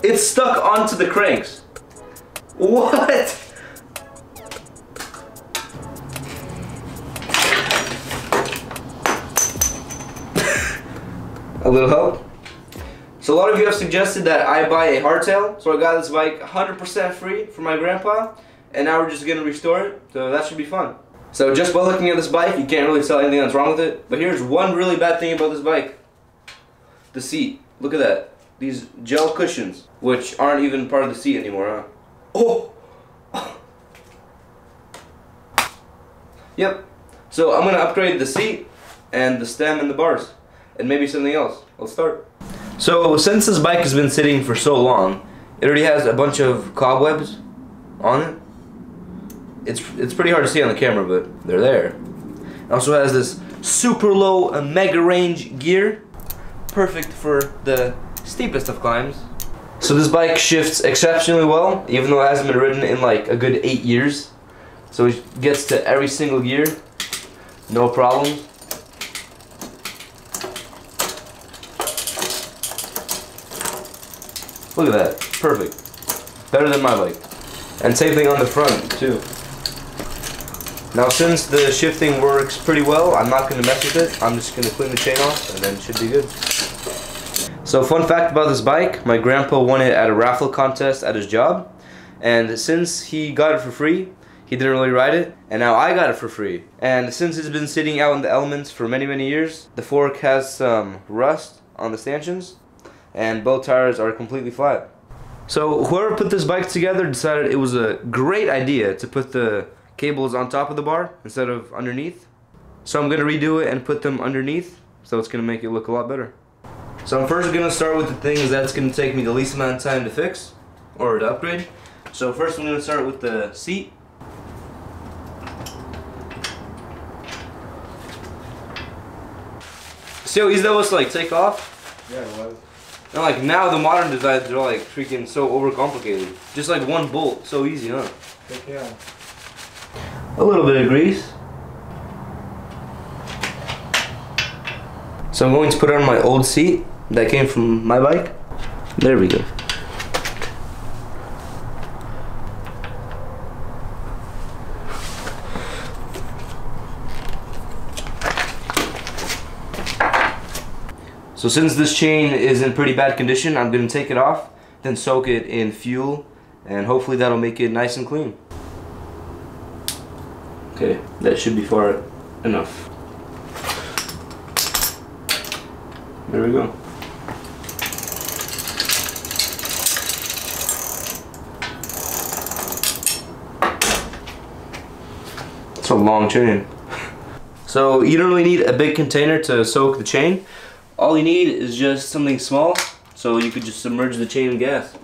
It's stuck onto the cranks. What? A little help. So a lot of you have suggested that I buy a hardtail, so I got this bike 100% free from my grandpa, and now we're just gonna restore it, so that should be fun. So just by looking at this bike, you can't really tell anything that's wrong with it, but here's one really bad thing about this bike. The seat. Look at that. These gel cushions, which aren't even part of the seat anymore, huh? Oh! Yep. So I'm gonna upgrade the seat and the stem and the bars, and maybe something else. Let's start. So since this bike has been sitting for so long, it already has a bunch of cobwebs on it. It's pretty hard to see on the camera, but they're there. It also has this super low mega range gear, perfect for the steepest of climbs. So this bike shifts exceptionally well, even though it hasn't been ridden in like a good 8 years. So it gets to every single gear, no problems. Look at that, perfect. Better than my bike. And same thing on the front too. Now since the shifting works pretty well, I'm not going to mess with it. I'm just going to clean the chain off and then it should be good. So fun fact about this bike, my grandpa won it at a raffle contest at his job. And since he got it for free, he didn't really ride it. And now I got it for free. And since it's been sitting out in the elements for many years, the fork has some rust on the stanchions. And both tires are completely flat. So whoever put this bike together decided it was a great idea to put the cables on top of the bar instead of underneath. So I'm going to redo it and put them underneath, so it's going to make it look a lot better. So I'm first going to start with the things that's going to take me the least amount of time to fix or to upgrade. So first I'm going to start with the seat. See how easy that was to like take off? Yeah, it was. And like now the modern designs are like freaking so overcomplicated. Just like one bolt, so easy, huh? Heck yeah. A little bit of grease. So I'm going to put it on my old seat that came from my bike. There we go. So since this chain is in pretty bad condition, I'm going to take it off, then soak it in fuel, and hopefully that'll make it nice and clean. Okay, that should be far enough. There we go. It's a long chain. So you don't really need a big container to soak the chain. All you need is just something small, so you could just submerge the chain in gas.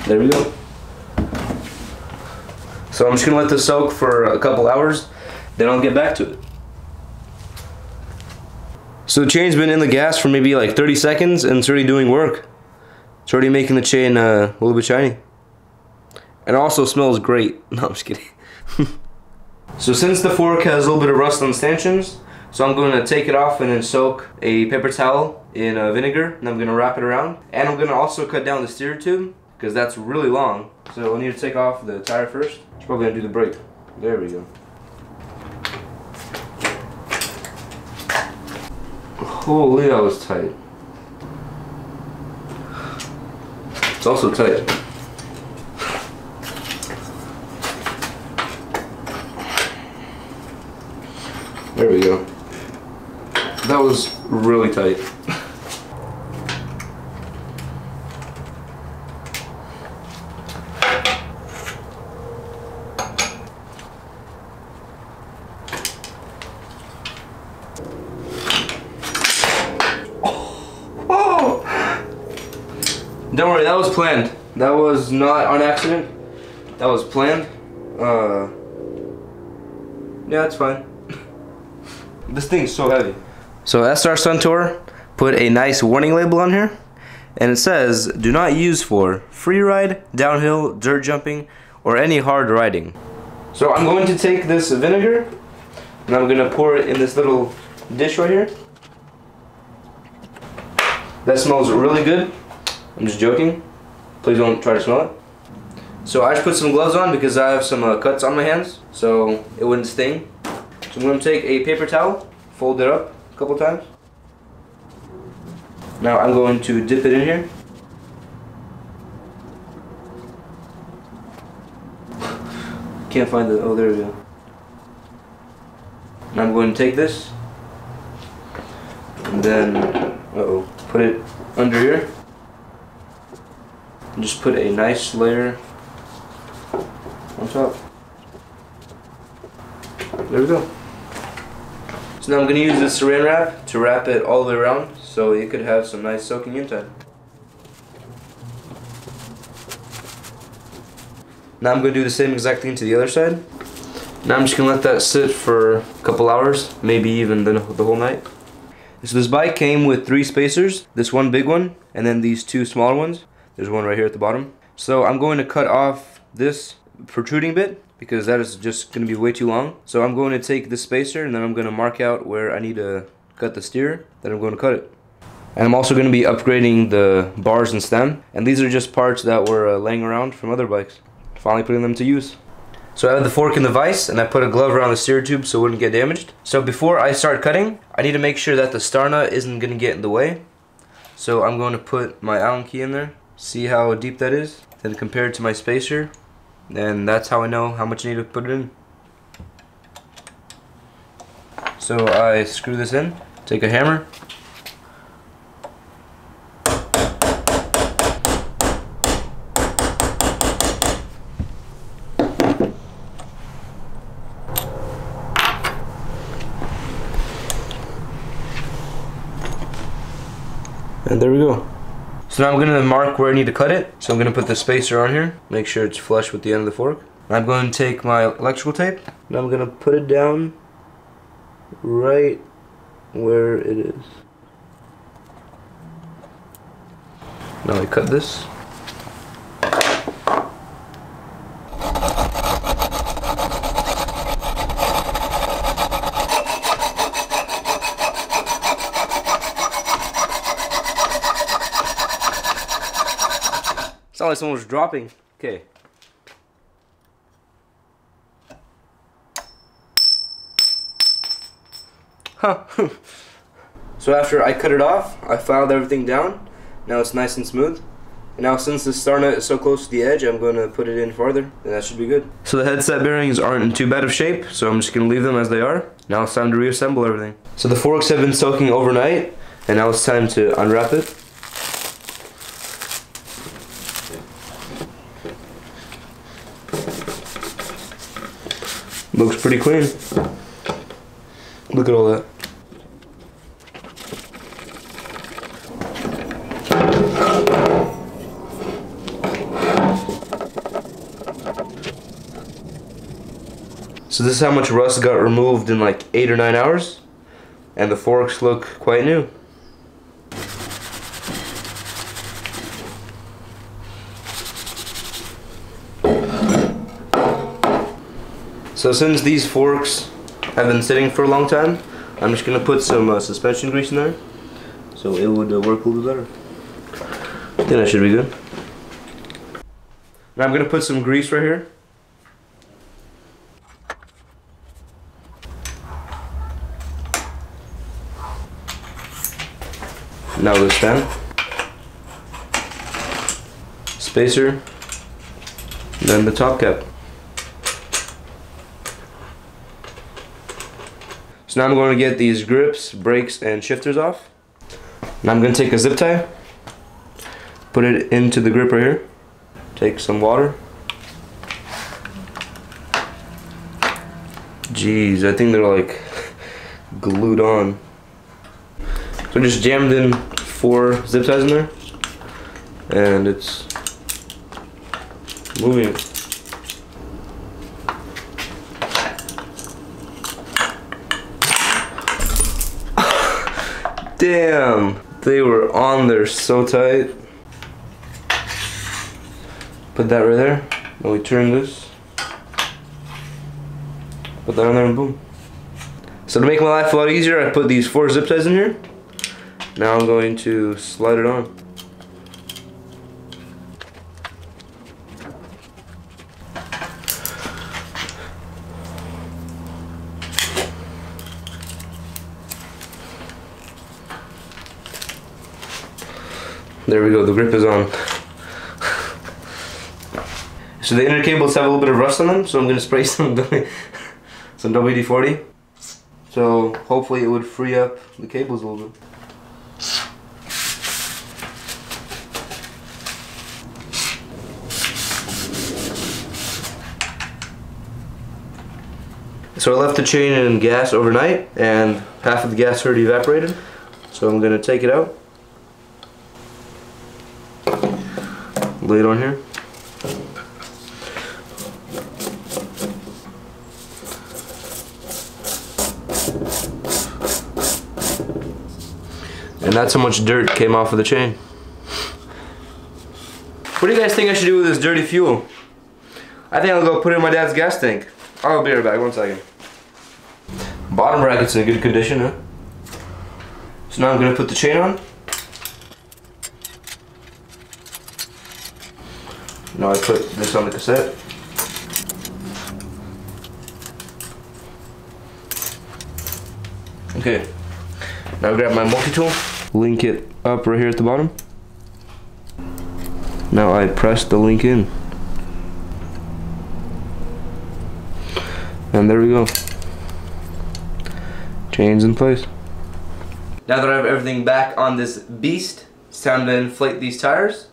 There we go. So I'm just gonna let this soak for a couple hours, then I'll get back to it. So the chain's been in the gas for maybe like 30 seconds and it's already doing work. It's already making the chain a little bit shiny. And it also smells great. No, I'm just kidding. So since the fork has a little bit of rust on the stanchions, so I'm going to take it off and then soak a paper towel in vinegar, and I'm going to wrap it around. And I'm going to also cut down the steer tube, because that's really long. So I need to take off the tire first. Should probably undo the brake. There we go. Holy, that was tight. It's also tight. There we go. That was really tight. Oh! Don't worry, that was planned. That was not on accident. That was planned. Yeah, it's fine. This thing's so heavy. So SR Suntour put a nice warning label on here, and it says, do not use for free ride, downhill, dirt jumping, or any hard riding. So I'm going to take this vinegar And I'm gonna pour it in this little dish right here. That smells really good. I'm just joking. Please don't try to smell it. So I just put some gloves on because I have some cuts on my hands, so it wouldn't sting. So I'm going to take a paper towel, fold it up a couple times. Now I'm going to dip it in here. Can't find the, oh there we go. Now I'm going to take this and then, put it under here. And just put a nice layer on top. There we go. So now I'm going to use this saran wrap to wrap it all the way around so it could have some nice soaking inside. Now I'm going to do the same exact thing to the other side. Now I'm just going to let that sit for a couple hours, maybe even the whole night. So this bike came with 3 spacers, this one big one, and then these 2 smaller ones. There's one right here at the bottom. So I'm going to cut off this protruding bit because that is just going to be way too long. So I'm going to take this spacer and then I'm going to mark out where I need to cut the steer, then I'm going to cut it. And I'm also going to be upgrading the bars and stem, and these are just parts that were laying around from other bikes. Finally putting them to use. So I have the fork in the vise and I put a glove around the steer tube so it wouldn't get damaged. So before I start cutting, I need to make sure that the star nut isn't going to get in the way. So I'm going to put my Allen key in there, see how deep that is, then compare it to my spacer, and that's how I know how much I need to put it in. So I screw this in, take a hammer, and there we go. So now I'm going to mark where I need to cut it. So I'm going to put the spacer on here, make sure it's flush with the end of the fork. I'm going to take my electrical tape and I'm going to put it down right where it is. Now I cut this. Sounds like someone was dropping. Okay. Huh. So after I cut it off, I filed everything down. Now it's nice and smooth. And now since the star nut is so close to the edge, I'm going to put it in farther, and that should be good. So the headset bearings aren't in too bad of shape, so I'm just going to leave them as they are. Now it's time to reassemble everything. So the forks have been soaking overnight, and now it's time to unwrap it. Looks pretty clean. Look at all that. So this is how much rust got removed in like 8 or 9 hours, and the forks look quite new. So since these forks have been sitting for a long time, I'm just going to put some suspension grease in there so it would work a little better. I think that should be good. Now I'm going to put some grease right here. Now the stem, spacer, then the top cap. So now I'm going to get these grips, brakes, and shifters off. Now I'm going to take a zip tie, put it into the grip right here, take some water. Jeez, I think they're like glued on. So I just jammed in 4 zip ties in there, and it's moving. Damn, they were on there so tight. Put that right there. Now we turn this. Put that on there and boom. So to make my life a lot easier, I put these 4 zip ties in here. Now I'm going to slide it on. There we go, the grip is on. So the inner cables have a little bit of rust on them, so I'm going to spray some WD-40. So hopefully it would free up the cables a little bit. So I left the chain in gas overnight, and half of the gas already evaporated. So I'm going to take it out. Lay it on here. And that's how much dirt came off of the chain. What do you guys think I should do with this dirty fuel? I think I'll go put it in my dad's gas tank. I'll be right back, 1 second. Bottom bracket's in good condition, huh? So now I'm gonna put the chain on. Now I put this on the cassette. Okay. Now I grab my multi-tool, link it up right here at the bottom. Now I press the link in. And there we go. Chain's in place. Now that I have everything back on this beast, it's time to inflate these tires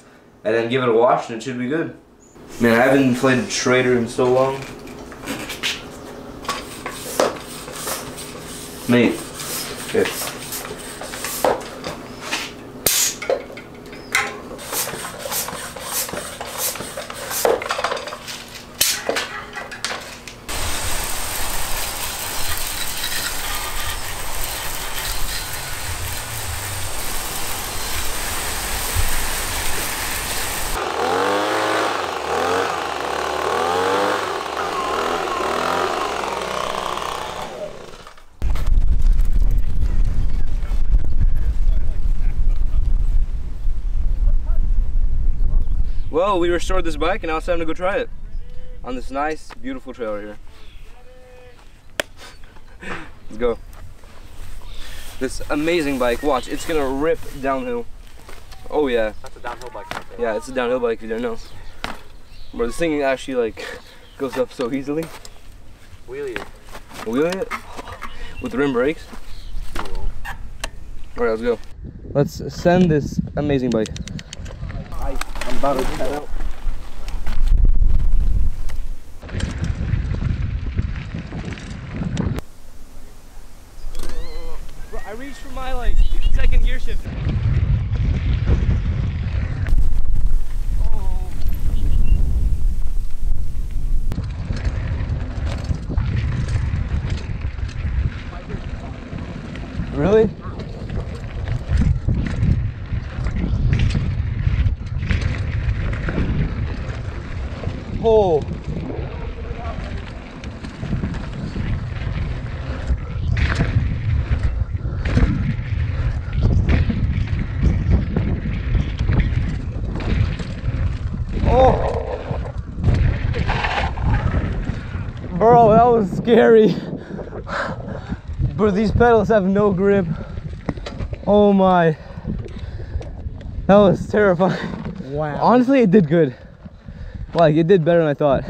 and then give it a wash and it should be good. Man, I haven't inflated Schrader in so long. Mate. Okay. Well, we restored this bike and now it's time to go try it on this nice, beautiful trail right here. Let's go. This amazing bike, watch, it's gonna rip downhill. Oh yeah. That's a downhill bike right there. Yeah, it's a downhill bike if you don't know. But this thing actually like goes up so easily. Wheelie it. Wheelie it? With the rim brakes. Cool. Alright, let's go. Let's send this amazing bike. I'm about to head out. Bro, I reached for my like second gear shift. Oh. Really? Oh. Oh. Bro, that was scary. Bro, these pedals have no grip. Oh my. That was terrifying. Wow. Honestly, it did good. Like, it did better than I thought.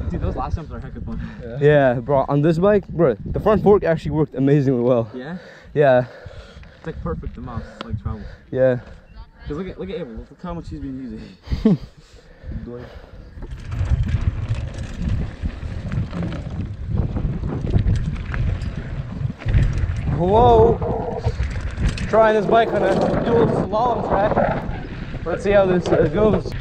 Dude, those last jumps are heck of fun. Yeah, bro, on this bike, bro, the front fork actually worked amazingly well. Yeah? Yeah. It's like perfect amount of like travel. Yeah. Cause look at Abel, look how much he's been using. Whoa! Trying this bike on a dual slalom track. Let's see how this goes.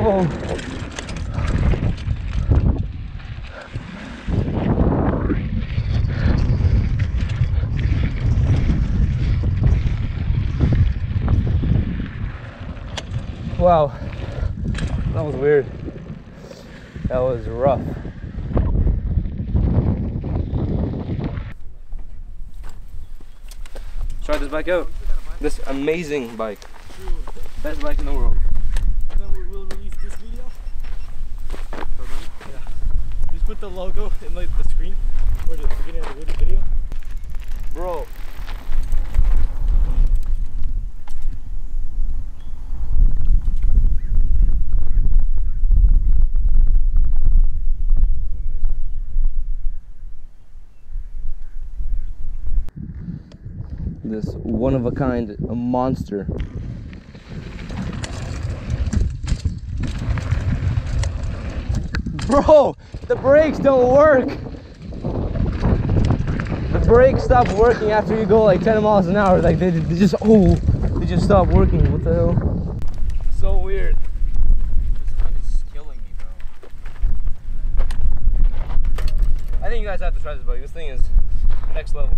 Whoa. Wow, that was weird. That was rough. Try this bike out. This amazing bike. Best bike in the world. And then we'll release this video. Yeah. Just put the logo in like the screen or the beginning of the video. Bro. This one-of-a-kind monster. Bro, the brakes don't work. The brakes stop working after you go like 10 miles an hour. Like they just stop working. What the hell? So weird. This kind is killing me, bro. I think you guys have to try this bike. This thing is next level.